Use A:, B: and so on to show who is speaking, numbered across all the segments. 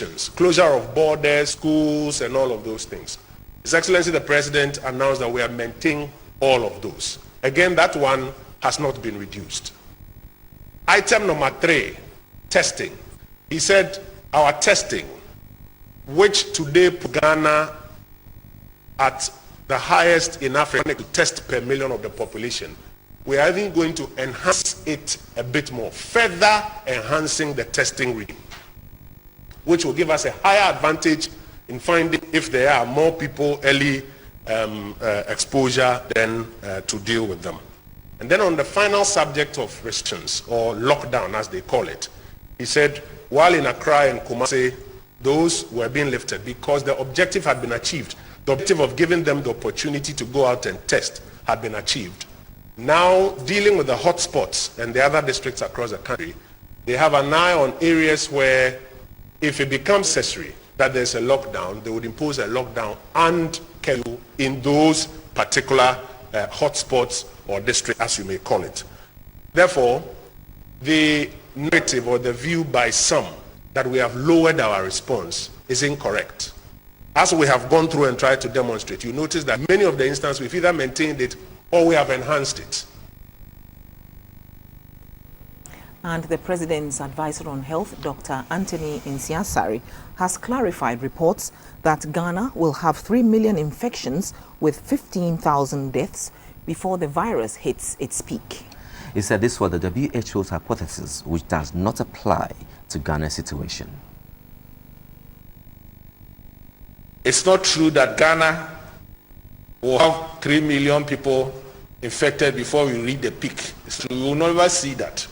A: restrictions, closure of borders, schools, and all of those things. His Excellency the President announced that we are maintaining all of those. Again, that one has not been reduced. Item number 3, testing. He said our testing, which today put Ghana at the highest in Africa to test per million of the population, we are even going to enhance it a bit more, further enhancing the testing rate, which will give us a higher advantage in finding if there are more people early exposure than to deal with them. And then on the final subject of restrictions, or lockdown as they call it, he said while in Accra and Kumasi, those were being lifted because the objective had been achieved. The objective of giving them the opportunity to go out and test had been achieved. Now, dealing with the hotspots and the other districts across the country, they have an eye on areas where if it becomes necessary that there's a lockdown, they would impose a lockdown and curfew in those particular hotspots or districts, as you may call it. Therefore, the narrative or the view by some that we have lowered our response is incorrect. As we have gone through and tried to demonstrate, you notice that many of the instances we've either maintained it or we have enhanced it.
B: And the President's advisor on health, Dr. Anthony Nsiasari, has clarified reports that Ghana will have 3 million infections with 15,000 deaths before the virus hits its peak.
C: He said this was the WHO's hypothesis, which does not apply to Ghana's situation.
D: It's not true that Ghana will have 3 million people infected before we reach the peak. It's true. We will never see that.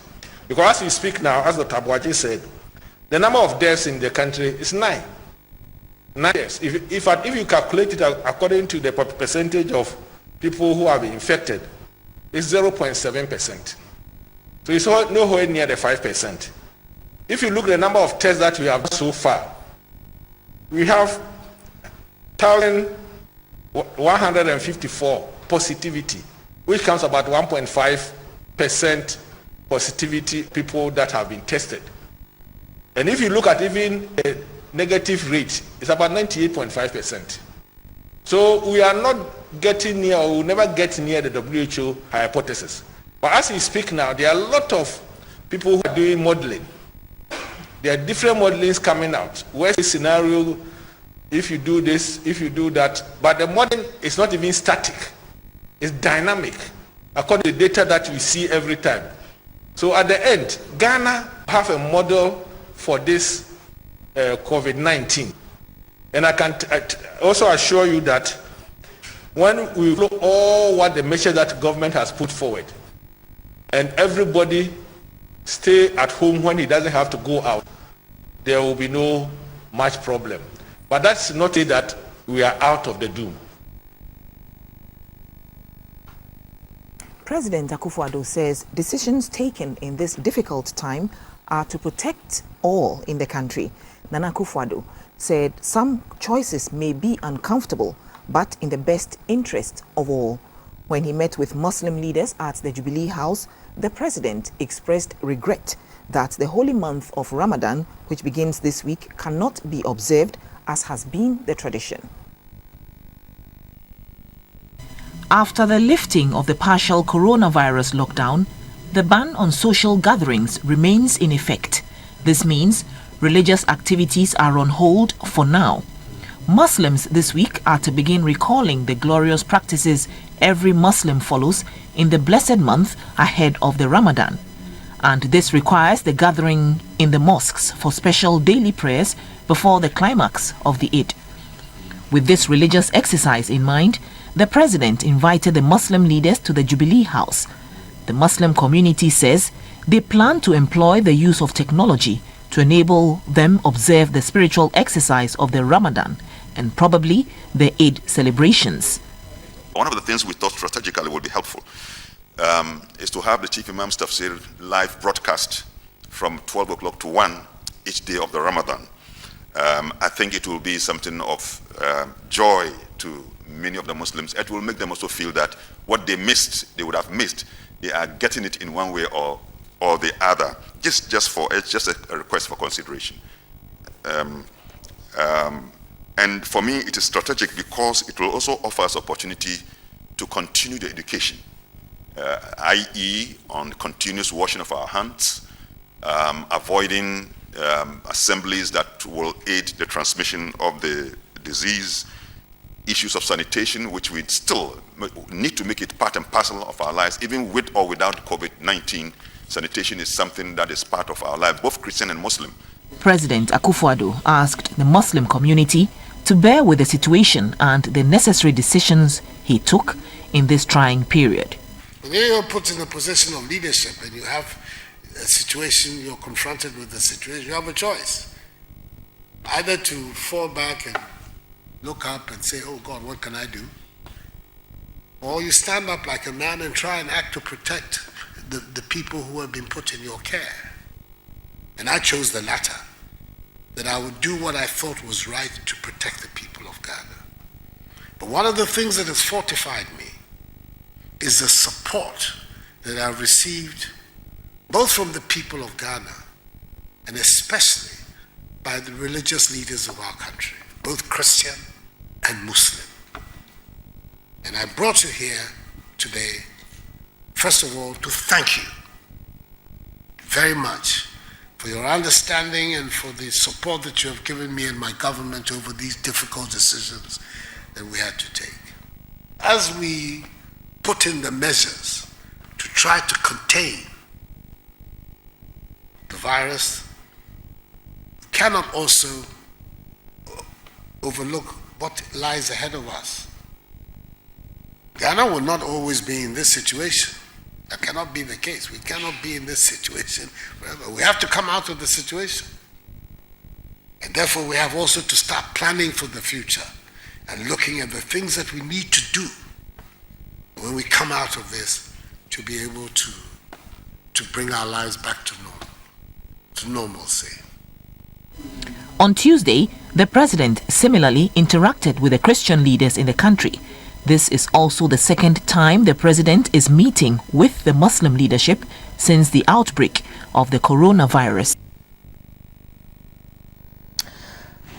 D: Because as we speak now, as Dr. Abuaji said, the number of deaths in the country is 9. 9 deaths. If you calculate it according to the percentage of people who have been infected, it's 0.7%. So it's nowhere near the 5%. If you look at the number of tests that we have done so far, we have 1,154 positivity, which comes about 1.5% positivity people that have been tested. And if you look at even the negative rate, it's about 98.5%. So we are not getting near, or will never get near the WHO hypothesis. But as we speak now, there are a lot of people who are doing modeling. There are different modelings coming out. Worst case scenario, if you do this, if you do that. But the modeling is not even static. It's dynamic, according to the data that we see every time. So at the end, Ghana have a model for this COVID-19. And I can also assure you that when we look all what the measures that government has put forward, and everybody stay at home when he doesn't have to go out, there will be no much problem. But that's not it that we are out of the doom.
B: President Akufo-Addo says decisions taken in this difficult time are to protect all in the country. Nana Akufo-Addo said some choices may be uncomfortable, but in the best interest of all. When he met with Muslim leaders at the Jubilee House, the president expressed regret that the holy month of Ramadan, which begins this week, cannot be observed as has been the tradition. After the lifting of the partial coronavirus lockdown, the ban on social gatherings remains in effect. This means religious activities are on hold for now. Muslims this week are to begin recalling the glorious practices every Muslim follows in the blessed month ahead of the Ramadan. And this requires the gathering in the mosques for special daily prayers before the climax of the Eid. With this religious exercise in mind, the president invited the Muslim leaders to the Jubilee House. The Muslim community says they plan to employ the use of technology to enable them observe the spiritual exercise of the Ramadan and probably the Eid celebrations.
E: One of the things we thought strategically would be helpful is to have the Chief Imam's Tafsir live broadcast from 12 o'clock to 1 each day of the Ramadan. I think it will be something of joy to many of the Muslims. It will make them also feel that what they missed, they would have missed. They are getting it in one way or the other. It's just a request for consideration. And for me, it is strategic because it will also offer us opportunity to continue the education, i.e. on continuous washing of our hands, avoiding assemblies that will aid the transmission of the disease, issues of sanitation, which we still need to make it part and parcel of our lives, even with or without COVID-19. Sanitation is something that is part of our life, both Christian and Muslim.
B: President Akufo-Addo asked the Muslim community to bear with the situation and the necessary decisions he took in this trying period.
F: When you're put in a position of leadership and you have a situation, you're confronted with a situation, you have a choice. Either to fall back and look up and say, oh God, what can I do? Or you stand up like a man and try and act to protect the people who have been put in your care. And I chose the latter, that I would do what I thought was right to protect the people of Ghana. But one of the things that has fortified me is the support that I've received both from the people of Ghana and especially by the religious leaders of our country, both Christian and Muslim. And I brought you here today, first of all, to thank you very much for your understanding and for the support that you have given me and my government over these difficult decisions that we had to take. As we put in the measures to try to contain the virus, we cannot also overlook what lies ahead of us. Ghana will not always be in this situation. That cannot be the case. We cannot be in this situation forever. We have to come out of the situation. And therefore we have also to start planning for the future and looking at the things that we need to do when we come out of this to be able to bring our lives back to normalcy.
B: On Tuesday, the president similarly interacted with the Christian leaders in the country. This is also the second time the president is meeting with the Muslim leadership since the outbreak of the coronavirus.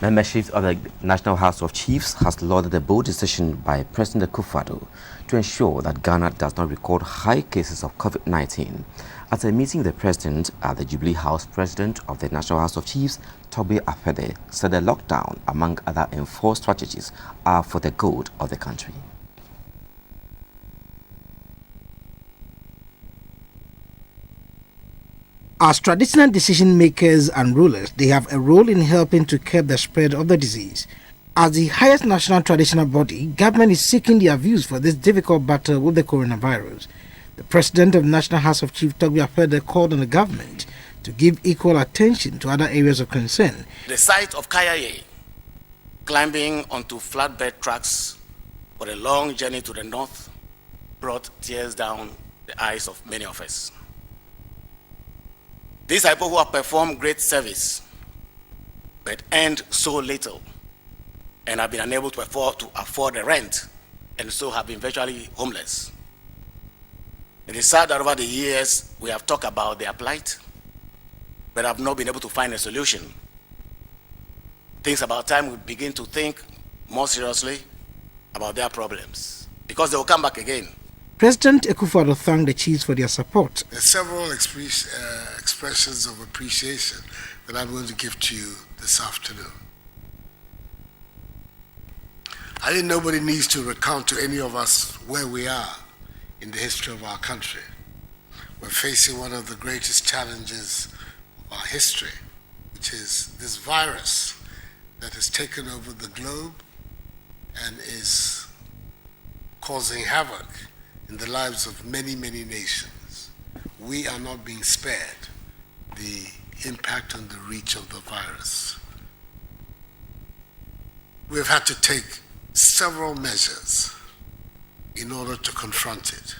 C: Membership of the National House of Chiefs has lauded a bold decision by President Akufo-Addo to ensure that Ghana does not record high cases of COVID-19. At a meeting with the president at the Jubilee House, President of the National House of Chiefs, Toby Afede, said the lockdown, among other enforced strategies, are for the good of the country.
G: As traditional decision makers and rulers, they have a role in helping to curb the spread of the disease. As the highest national traditional body, government is seeking their views for this difficult battle with the coronavirus. The President of the National House of Chiefs, Toby Afede, called on the government to give equal attention to other areas of concern.
H: The sight of Kayaye climbing onto flatbed trucks for a long journey to the north brought tears down the eyes of many of us. These are people who have performed great service, but earned so little and have been unable to afford the rent, and so have been virtually homeless. It is sad that over the years we have talked about their plight, but have not been able to find a solution. I think it's about time we begin to think more seriously about their problems, because they will come back again.
G: President Akufo-Addo thanked the chiefs for their support.
F: There are several expressions of appreciation that I'm going to give to you this afternoon. I think nobody needs to recount to any of us where we are in the history of our country. We're facing one of the greatest challenges of our history, which is this virus that has taken over the globe and is causing havoc in the lives of many, many nations. We are not being spared the impact and the reach of the virus. We've had to take several measures in order to confront it.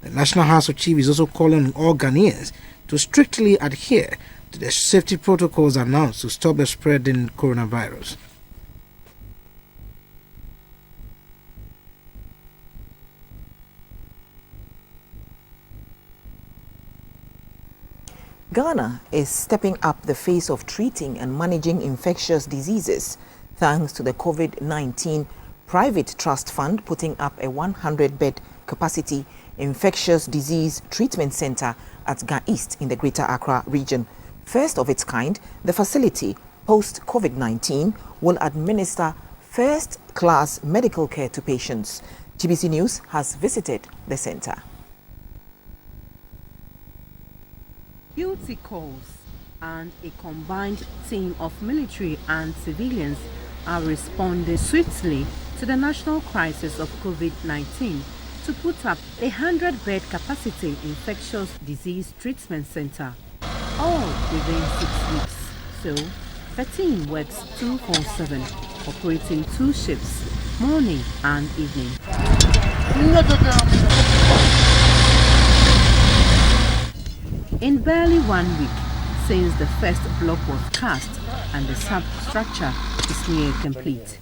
G: The National House of Chiefs is also calling on all Ghanaians to strictly adhere to the safety protocols announced to stop the spread in coronavirus.
B: Ghana is stepping up the face of treating and managing infectious diseases thanks to the COVID-19 Private Trust Fund putting up a 100-bed capacity infectious disease treatment center at Ga East in the Greater Accra region. First of its kind, the facility, post-COVID-19, will administer first-class medical care to patients. GBC News has visited the center.
I: Guilty calls and a combined team of military and civilians are responding swiftly to the national crisis of COVID-19 to put up a 100-bed capacity infectious disease treatment center, all within 6 weeks. So, the team works 24/7, operating 2 shifts, morning and evening. In barely 1 week since the first block was cast and the substructure is near complete.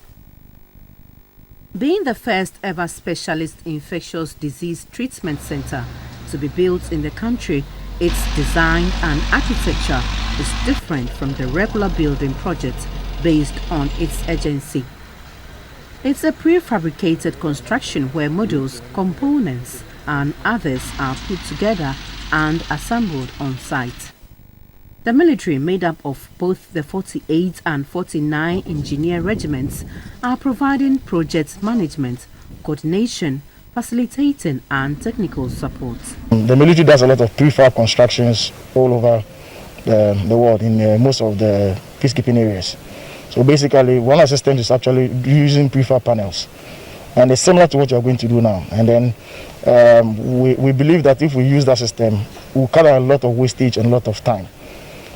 I: Being the first ever specialist infectious disease treatment center to be built in the country, its design and architecture is different from the regular building project based on its agency. It's a prefabricated construction where modules, components and others are put together and assembled on site. The military, made up of both the 48 and 49 engineer regiments, are providing project management, coordination, facilitating and technical support.
J: The military does a lot of prefab constructions all over the world in most of the peacekeeping areas. So basically, one of the systems is actually using prefab panels, and it's similar to what you're going to do now. And then we believe that if we use that system, we'll cut out a lot of wastage and a lot of time.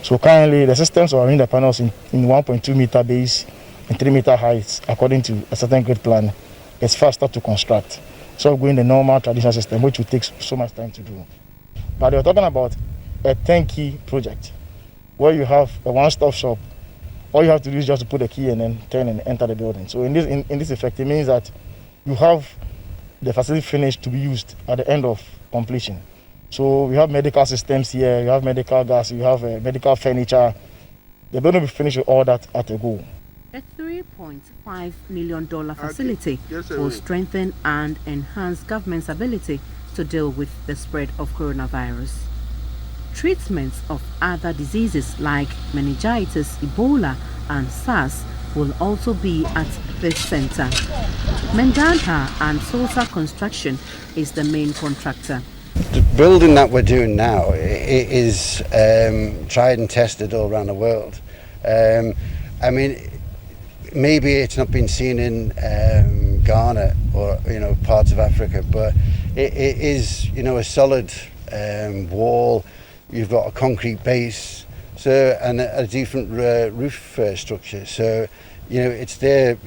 J: So currently, the systems are in the panels in 1.2 meter base and 3 meter heights, according to a certain grid plan. It's faster to construct. So going the normal traditional system, which will take so much time to do. But they're talking about a turnkey project, where you have a one-stop shop. All you have to do is just to put a key and then turn and enter the building. So in this effect, it means that you have the facility finished to be used at the end of completion. So we have medical systems here, you have medical gas, you have medical furniture. The building will be finished with all that at a go.
I: A $3.5 million facility will strengthen and enhance government's ability to deal with the spread of coronavirus. Treatments of other diseases like meningitis, Ebola and SARS will also be at this center. Mendanta and Sosa Construction is the main contractor.
K: The building that we're doing now is tried and tested all around the world. I mean, maybe it's not been seen in Ghana or parts of Africa, but it is a solid wall. You've got a concrete base, so and a different roof structure. So it's there.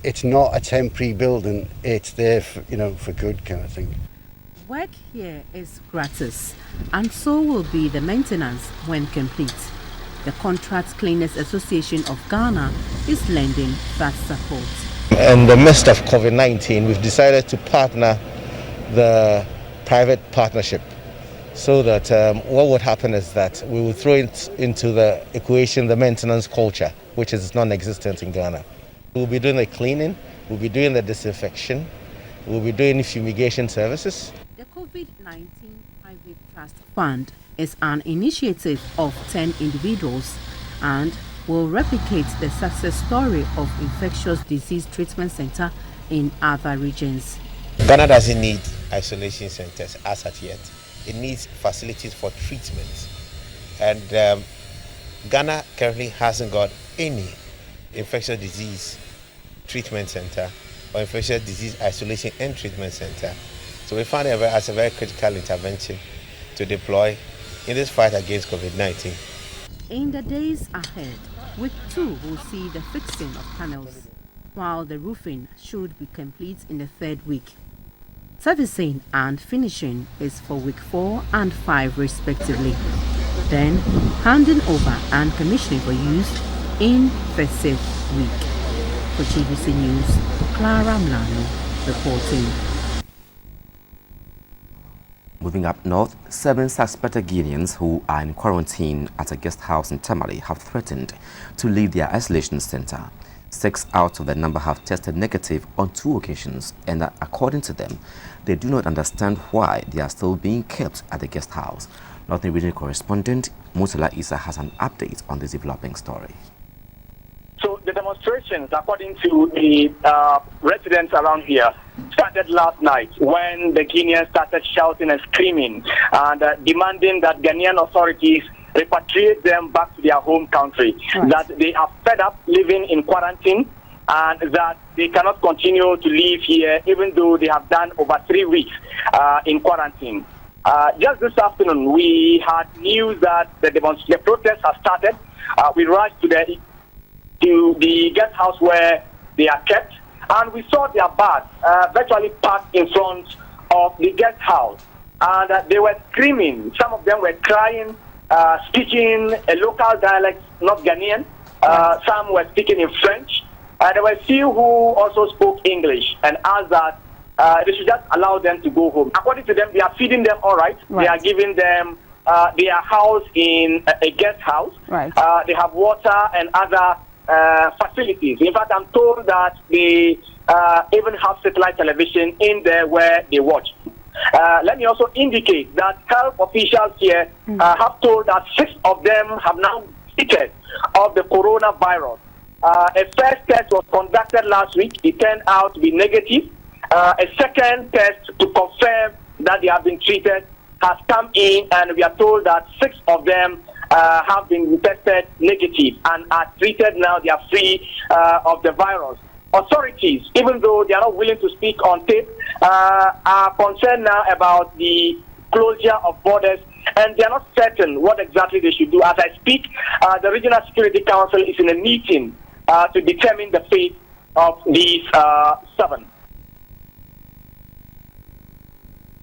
K: It's not a temporary building. It's there for good kind of thing.
I: Work here is gratis, and so will be the maintenance when complete. The Contract Cleaners Association of Ghana is lending that support.
L: In the midst of COVID-19, we've decided to partner the private partnership so that what would happen is that we will throw into the equation the maintenance culture, which is non-existent in Ghana. We'll be doing the cleaning, we'll be doing the disinfection, we'll be doing fumigation services.
I: The COVID-19 Private Trust Fund is an initiative of 10 individuals and will replicate the success story of infectious disease treatment center in other regions.
L: Ghana doesn't need isolation centers as at yet. It needs facilities for treatment. And Ghana currently hasn't got any infectious disease treatment center or infectious disease isolation and treatment center. So we found it as a very critical intervention to deploy in this fight against COVID-19.
I: In the days ahead, week 2 will see the fixing of panels, while the roofing should be complete in the 3rd week. Servicing and finishing is for week 4 and 5 respectively. Then handing over and commissioning for use in the 6th week. For GBC News, Clara Mlano reporting.
C: Moving up north, 7 suspected Guineans who are in quarantine at a guest house in Tamale have threatened to leave their isolation center. 6 out of the number have tested negative on 2 occasions, and according to them, they do not understand why they are still being kept at the guest house. Northern Region correspondent Mutala Isa has an update on this developing story.
M: So the demonstrations, according to the residents around here, started last night when the Guineans started shouting and screaming and demanding that Ghanaian authorities repatriate them back to their home country, that they are fed up living in quarantine and that they cannot continue to live here even though they have done over 3 weeks in quarantine. Just this afternoon, we had news that the protests have started. We rushed to the guest house where they are kept, and we saw their bars virtually parked in front of the guest house, and they were screaming. Some of them were crying, speaking a local dialect, not Ghanaian. Some were speaking in French. There were a few who also spoke English and asked that they should just allow them to go home. According to them, they are feeding them all right. They are giving them their house in a guest house. They have water and other facilities. In fact, I'm told that they even have satellite television in there where they watch. Let me also indicate that health officials here have told that 6 of them have now treated of the coronavirus. A first test was conducted last week. It turned out to be negative. A second test to confirm that they have been treated has come in, and we are told that 6 of them have been tested negative and are treated now. They are free of the virus. Authorities, even though they are not willing to speak on tape, are concerned now about the closure of borders, and they are not certain what exactly they should do. As I speak, the Regional Security Council is in a meeting to determine the fate of these 7.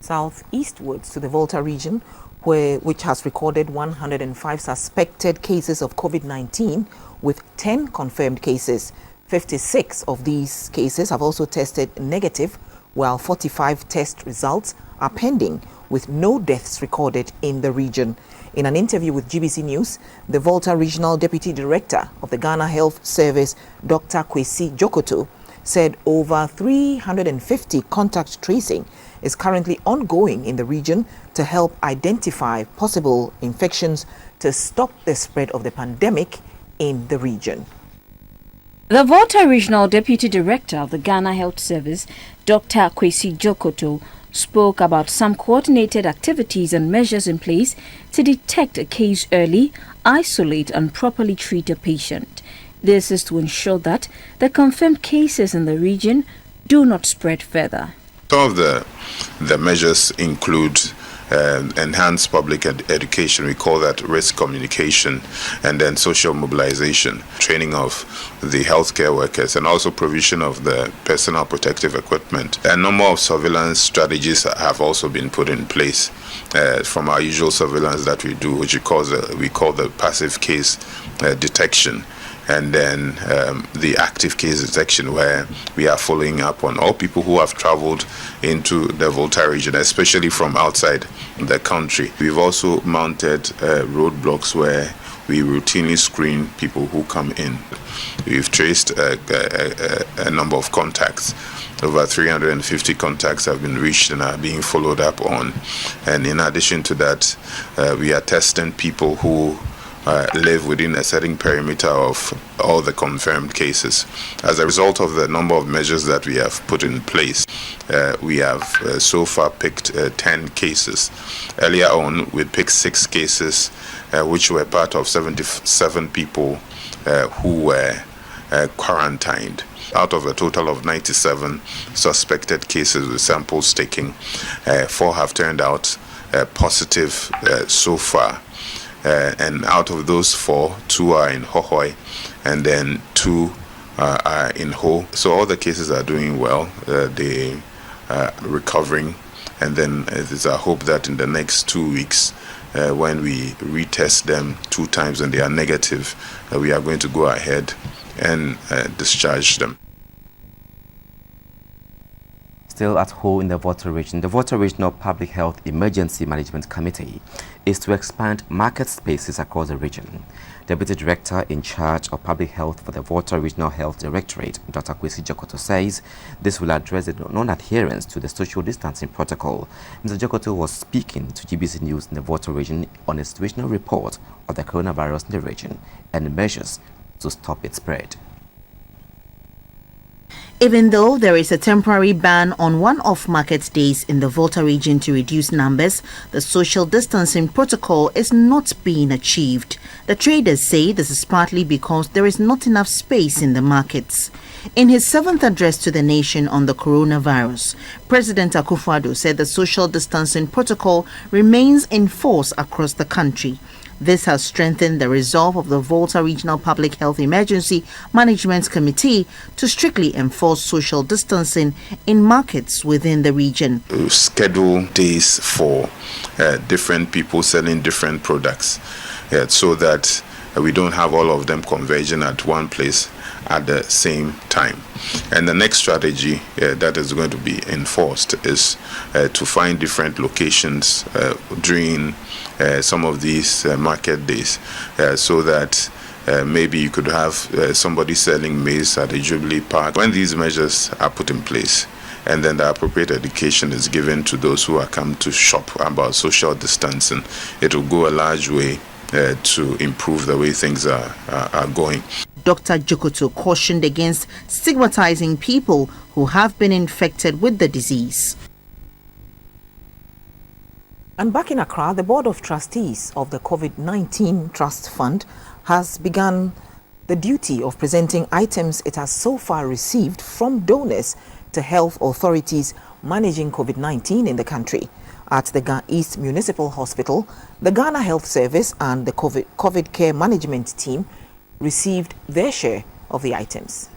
B: Southeastwards to the Volta region, which has recorded 105 suspected cases of COVID-19 with 10 confirmed cases. 56 of these cases have also tested negative, while 45 test results are pending, with no deaths recorded in the region. In an interview with GBC News, the Volta Regional Deputy Director of the Ghana Health Service, Dr. Kwesi Jokoto, said over 350 contact tracing is currently ongoing in the region to help identify possible infections to stop the spread of the pandemic in the region.
N: The Volta Regional Deputy Director of the Ghana Health Service, Dr. Kwesi Jokoto, spoke about some coordinated activities and measures in place to detect a case early, isolate and properly treat a patient. This is to ensure that the confirmed cases in the region do not spread further.
O: Some of the measures include enhanced public education, we call that risk communication, and then social mobilization, training of the healthcare workers, and also provision of the personal protective equipment. A number of surveillance strategies have also been put in place from our usual surveillance that we do, which we call the passive case detection. And then the active case detection, where we are following up on all people who have traveled into the Volta region, especially from outside the country. We've also mounted roadblocks where we routinely screen people who come in. We've traced a number of contacts. Over 350 contacts have been reached and are being followed up on. And in addition to that, we are testing people who live within a certain perimeter of all the confirmed cases. As a result of the number of measures that we have put in place, we have so far picked 10 cases. Earlier on, we picked 6 cases, which were part of 77 people who were quarantined. Out of a total of 97 suspected cases with samples taken, 4 have turned out positive so far. And out of those 4, 2 are in Hohoi, and then 2 are in Ho. So all the cases are doing well. They are recovering, and then it is our hope that in the next 2 weeks, when we retest them 2 times and they are negative, we are going to go ahead and discharge them.
C: Still at home in the Volta region, the Volta Regional Public Health Emergency Management Committee is to expand market spaces across the region. Deputy Director in charge of Public Health for the Volta Regional Health Directorate, Dr. Kwesi Jokoto, says this will address the non-adherence to the social distancing protocol. Mr. Jokoto was speaking to GBC News in the Volta region on a situational report of the coronavirus in the region and measures to stop its spread.
P: Even though there is a temporary ban on one-off market days in the Volta region to reduce numbers, the social distancing protocol is not being achieved. The traders say this is partly because there is not enough space in the markets. In his 7th address to the nation on the coronavirus, President Akufo-Addo said the social distancing protocol remains in force across the country. This has strengthened the resolve of the Volta Regional Public Health Emergency Management Committee to strictly enforce social distancing in markets within the region.
O: Schedule days for different people selling different products so that we don't have all of them converging at one place at the same time. And the next strategy that is going to be enforced is to find different locations during some of these market days so that maybe you could have somebody selling maize at the Jubilee Park. When these measures are put in place and then the appropriate education is given to those who are come to shop about social distancing, it will go a large way to improve the way things are going.
P: Dr. Jokoto cautioned against stigmatizing people who have been infected with the disease.
B: And back in Accra, the Board of Trustees of the COVID-19 Trust Fund has begun the duty of presenting items it has so far received from donors to health authorities managing COVID-19 in the country. At the Ghana East Municipal Hospital, the Ghana Health Service and the COVID Care Management Team received their share of the items.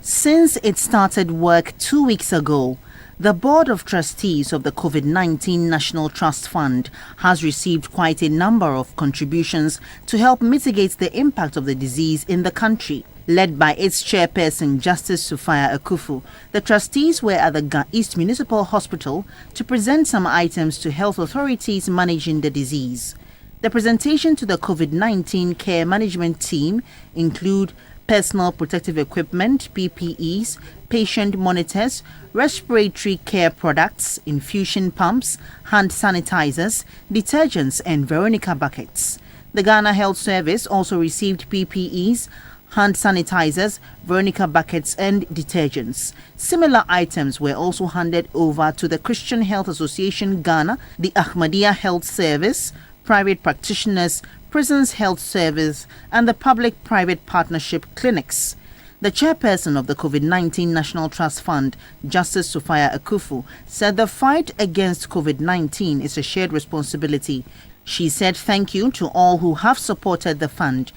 P: Since it started work 2 weeks ago, the Board of Trustees of the COVID-19 National Trust Fund has received quite a number of contributions to help mitigate the impact of the disease in the country. Led by its chairperson, Justice Sufaya Akufu, the trustees were at the Ghana East Municipal Hospital to present some items to health authorities managing the disease. The presentation to the COVID-19 care management team include personal protective equipment, PPEs, patient monitors, respiratory care products, infusion pumps, hand sanitizers, detergents, and Veronica buckets. The Ghana Health Service also received PPEs, hand sanitizers, Veronica buckets, and detergents. Similar items were also handed over to the Christian Health Association Ghana, the Ahmadiyya Health Service, private practitioners, Prisons Health Service, and the public-private partnership clinics. The chairperson of the COVID-19 National Trust Fund, Justice Sufaya Akufu, said the fight against COVID-19 is a shared responsibility. She said thank you to all who have supported the fund.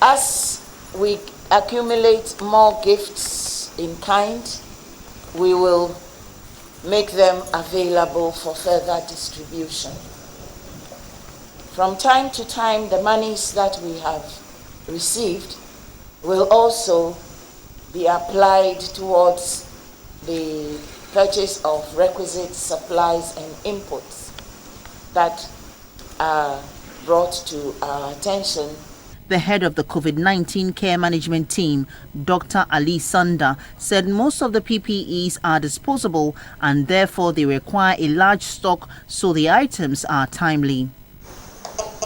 Q: As we accumulate more gifts in kind, we will make them available for further distribution. From time to time, the monies that we have received will also be applied towards the purchase of requisite supplies and inputs that are brought to our attention.
P: The head of the COVID-19 care management team, Dr. Ali Sanda, said most of the PPEs are disposable and therefore they require a large stock, so the items are timely.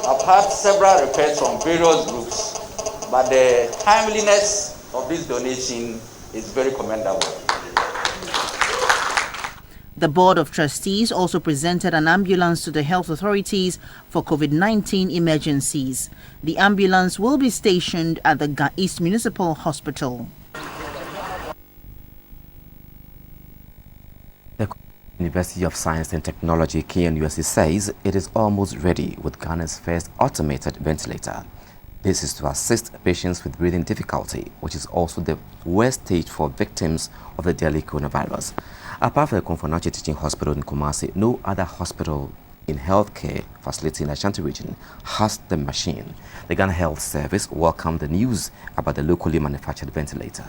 R: I've had several requests from various groups, but the timeliness of this donation is very commendable.
P: The Board of Trustees also presented an ambulance to the health authorities for COVID-19 emergencies. The ambulance will be stationed at the Ghana East Municipal Hospital.
C: The University of Science and Technology, KNUST, says it is almost ready with Ghana's first automated ventilator. This is to assist patients with breathing difficulty, which is also the worst stage for victims of the deadly coronavirus. Apart from the Konfonachi Teaching Hospital in Kumasi, no other hospital in healthcare facility in the Ashanti region has the machine. The Ghana Health Service welcomed the news about the locally manufactured ventilator.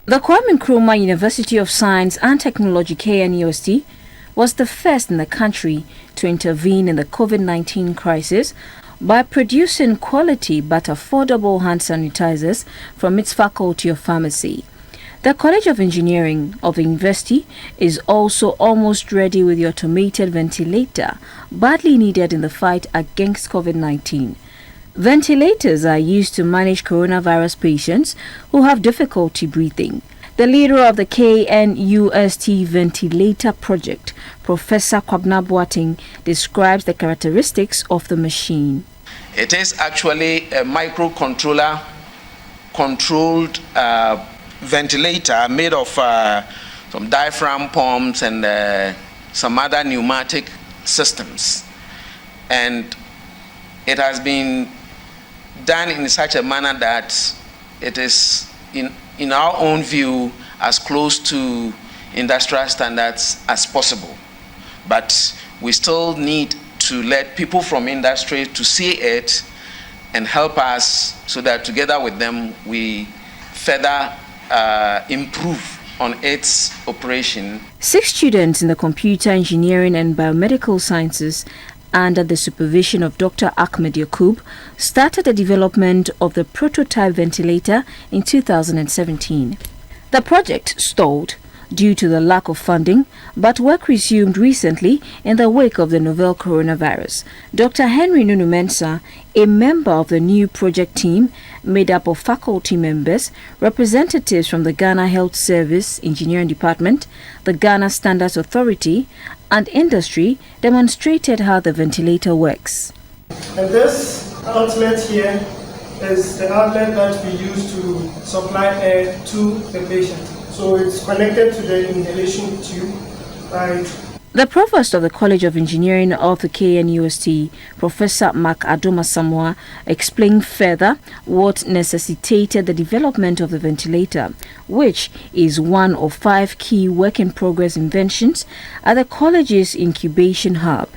N: The Kwame Nkrumah University of Science and Technology KNUST was the first in the country to intervene in the COVID-19 crisis by producing quality but affordable hand sanitizers from its Faculty of Pharmacy. The College of Engineering of the university is also almost ready with the automated ventilator badly needed in the fight against COVID-19. Ventilators are used to manage coronavirus patients who have difficulty breathing. The leader of the KNUST ventilator project, Professor Kwabna Boateng, describes the characteristics of the machine.
S: It is actually a microcontroller controlled ventilator made of some diaphragm pumps and some other pneumatic systems. And it has been done in such a manner that it is, in our own view, as close to industrial standards as possible. But we still need to let people from industry to see it and help us so that together with them we further improve on its operation.
N: 6 students in the Computer Engineering and Biomedical Sciences under the supervision of Dr. Ahmed Yakub started the development of the prototype ventilator in 2017. The project stalled due to the lack of funding, but work resumed recently in the wake of the novel coronavirus. Dr. Henry Nunu Mensah, a member of the new project team made up of faculty members, representatives from the Ghana Health Service Engineering Department, the Ghana Standards Authority, and industry, demonstrated how the ventilator works.
T: And this outlet here is the outlet that we use to supply air to the patient. So it's connected to the inhalation tube, right?
N: The provost of the College of Engineering of the KNUST, Professor Mark Adoma Samoa, explained further what necessitated the development of the ventilator, which is one of 5 key work-in-progress inventions at the college's incubation hub,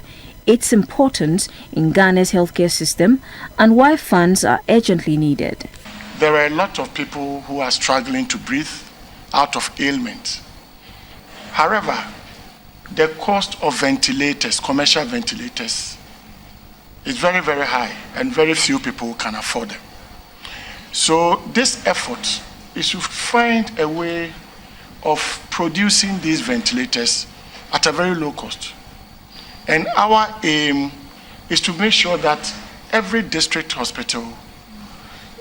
N: its importance in Ghana's healthcare system, and why funds are urgently needed.
U: There are a lot of people who are struggling to breathe out of ailment. However, the cost of ventilators, commercial ventilators, is very, very high, and very few people can afford them. So this effort is to find a way of producing these ventilators at a very low cost. And our aim is to make sure that every district hospital,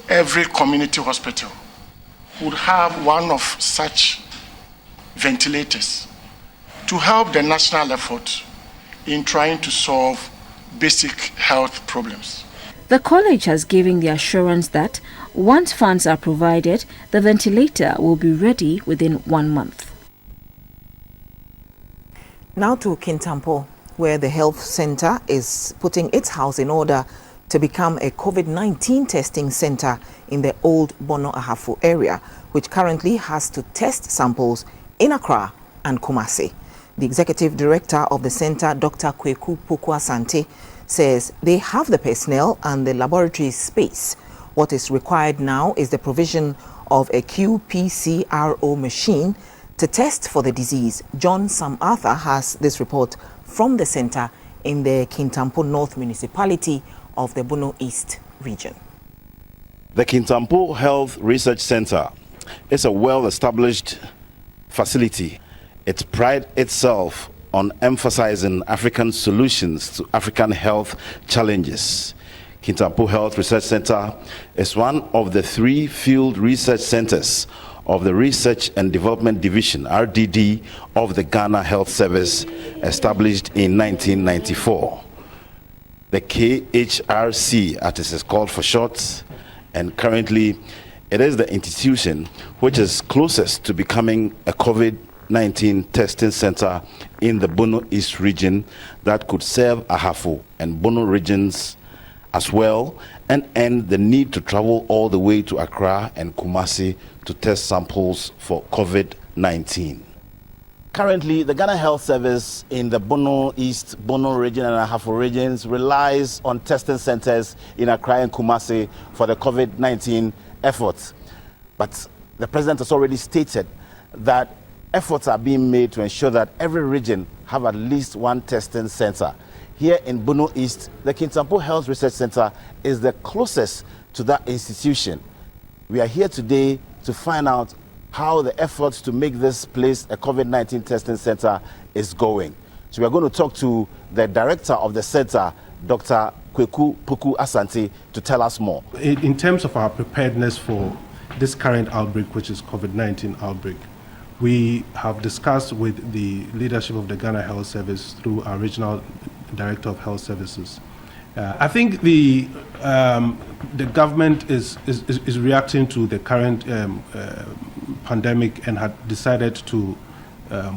U: every community hospital would have one of such ventilators to help the national effort in trying to solve basic health problems.
N: The college has given the assurance that once funds are provided, the ventilator will be ready within 1 month.
B: Now to Kintampo, where the health center is putting its house in order to become a COVID-19 testing center in the old Bono Ahafo area, which currently has to test samples in Accra and Kumasi. The executive director of the center, Dr. Kweku Poku-Asante, says they have the personnel and the laboratory space. What is required now is the provision of a qPCRO machine to test for the disease. John Sam Arthur has this report from the center in the Kintampo North Municipality of the Bono East region.
V: The Kintampo Health Research Center is a well-established facility. It prides itself on emphasizing African solutions to African health challenges. Kintampo Health Research Center is one of the 3 field research centers of the Research and Development Division, RDD, of the Ghana Health Service, established in 1994. The KHRC, as it is called for short, and currently it is the institution which is closest to becoming a COVID-19 testing center in the Bono East region that could serve Ahafo and Bono regions as well, and end the need to travel all the way to Accra and Kumasi to test samples for COVID-19. Currently, the Ghana Health Service in the Bono East, Bono region and Ahafo regions relies on testing centers in Accra and Kumasi for the COVID-19 efforts. But the president has already stated that efforts are being made to ensure that every region have at least one testing center. Here in Bono East, the Kintampo Health Research Center is the closest to that institution. We are here today to find out how the efforts to make this place a COVID-19 testing center is going. So we are going to talk to the director of the center, Dr. Kweku Puku Asante, to tell us more.
A: In terms of our preparedness for this current outbreak, which is COVID-19 outbreak, we have discussed with the leadership of the Ghana Health Service through our regional director of health services. I think the government is reacting to the current pandemic and had decided to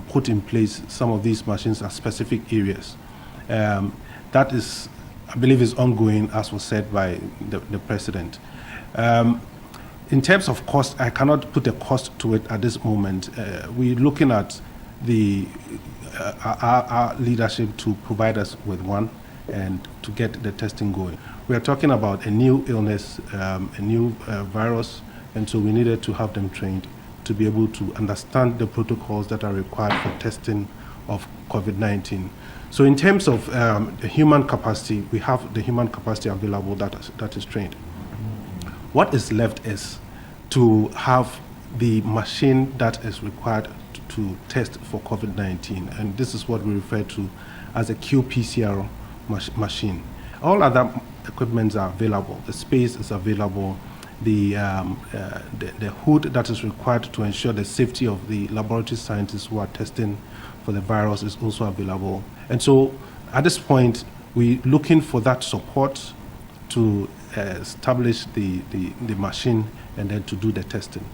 A: put in place some of these machines at specific areas. That is, I believe, is ongoing, as was said by the president. In terms of cost, I cannot put a cost to it at this moment. We're looking at our leadership to provide us with one and to get the testing going. We are talking about a new illness, a new virus, and so we needed to have them trained to be able to understand the protocols that are required for testing of COVID-19. So in terms of the human capacity, we have the human capacity available that is trained. What is left is to have the machine that is required to test for COVID-19, and this is what we refer to as a qPCR machine. All other equipments are available. The space is available. The hood that is required to ensure the safety of the laboratory scientists who are testing for the virus is also available. And so at this point, we're looking for that support to establish the machine and then to do the testing.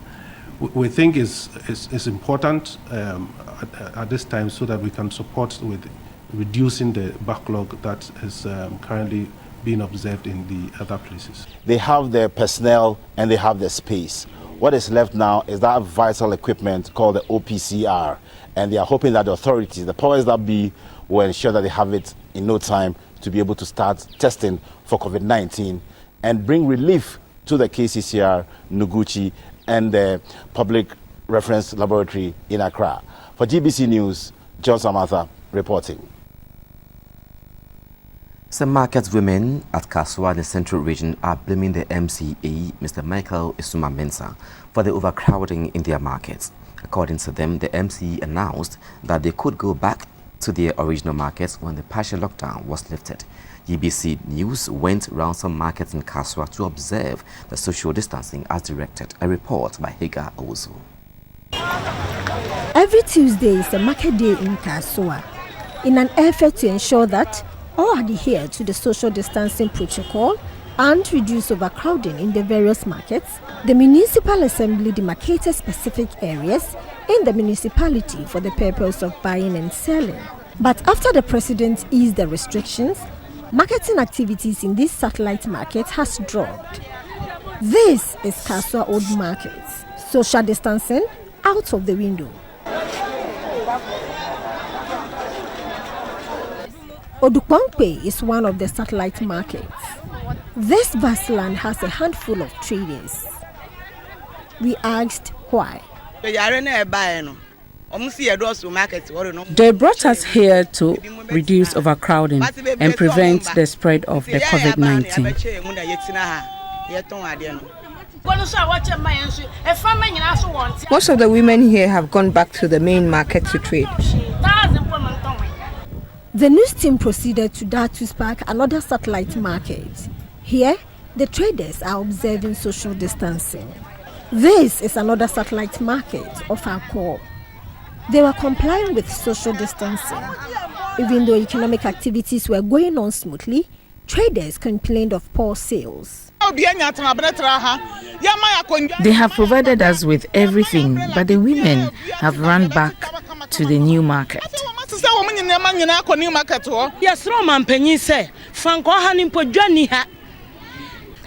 A: We think is important at this time so that we can support with reducing the backlog that is currently being observed in the other places.
V: They have their personnel and they have their space. What is left now is that vital equipment called the OPCR, and they are hoping that the authorities, the powers that be, will ensure that they have it in no time to be able to start testing for COVID-19 and bring relief to the KCCR, Noguchi, and the Public Reference Laboratory in Accra. For GBC News, John Samantha reporting.
C: Some market women at Kaswa in the Central Region are blaming the MCA, Mr. Michael Isuma Mensah, for the overcrowding in their markets. According to them, the MCA announced that they could go back to their original markets when the partial lockdown was lifted. GBC News went around some markets in Kaswa to observe the social distancing as directed. A report by Hagar Ozu.
D: Every Tuesday is a market day in Kaswa. In an effort to ensure that all adhere to the social distancing protocol and reduce overcrowding in the various markets, the Municipal Assembly demarcated specific areas in the municipality for the purpose of buying and selling. But after the president eased the restrictions, marketing activities in this satellite market has dropped. This is Kaswa Old Market. Social distancing out of the window. Odukwankpe is one of the satellite markets. This vast land has a handful of traders. We asked why.
W: They brought us here to reduce overcrowding and prevent the spread of the COVID-19. Most of the women here have gone back to the main market to trade.
D: The news team proceeded to Datus Park, another satellite market. Here, the traders are observing social distancing. This is another satellite market of Akko. They were complying with social distancing. Even though economic activities were going on smoothly, traders complained of poor sales.
W: They have provided us with everything, but the women have run back to the new market.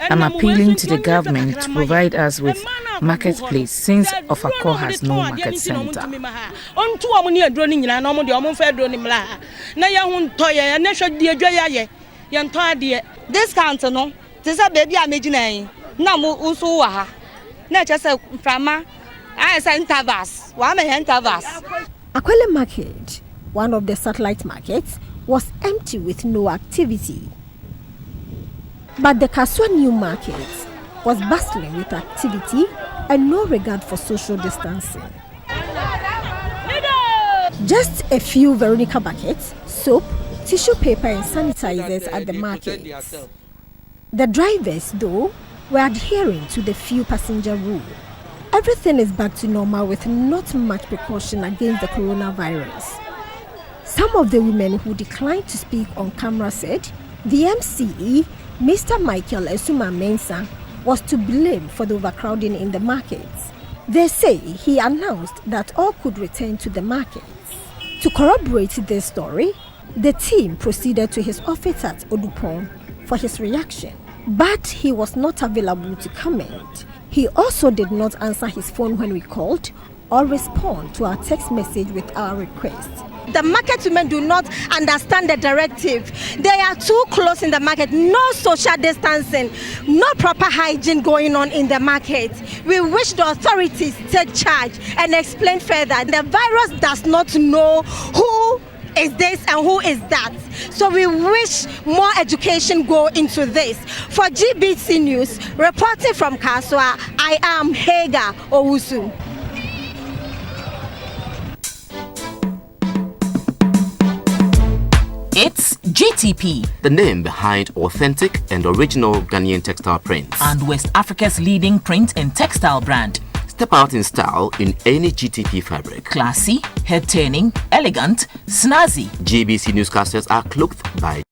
W: I'm appealing to the government to provide us with marketplace since Ofako has no market center.
X: Discount no, this a baby I'm making. Now usuwa. Na just say frama
D: Akwele Market, one of the satellite markets, was empty with no activity. But the Kaswa New Market was bustling with activity and no regard for social distancing. Just a few Veronica buckets, soap, tissue paper and sanitizers at the market. The drivers, though, were adhering to the few passenger rule. Everything is back to normal with not much precaution against the coronavirus. Some of the women who declined to speak on camera said the MCE, Mr. Michael Esuma Mensah, was to blame for the overcrowding in the markets. They say he announced that all could return to the markets. To corroborate this story, the team proceeded to his office at Odupon for his reaction, but he was not available to comment. He also did not answer his phone when we called or respond to our text message with our request.
E: The market women do not understand the directive. They are too close in the market, no social distancing, no proper hygiene going on in the market. We wish the authorities take charge and explain further. The virus does not know who is this and who is that. So we wish more education go into this. For GBC News, reporting from Kaswa, I am Hagar Owusu.
B: It's GTP,
C: the name behind authentic and original Ghanaian textile prints,
B: and West Africa's leading print and textile brand.
C: Step out in style in any GTP fabric.
B: Classy, head-turning, elegant, snazzy.
C: GBC newscasters are clothed by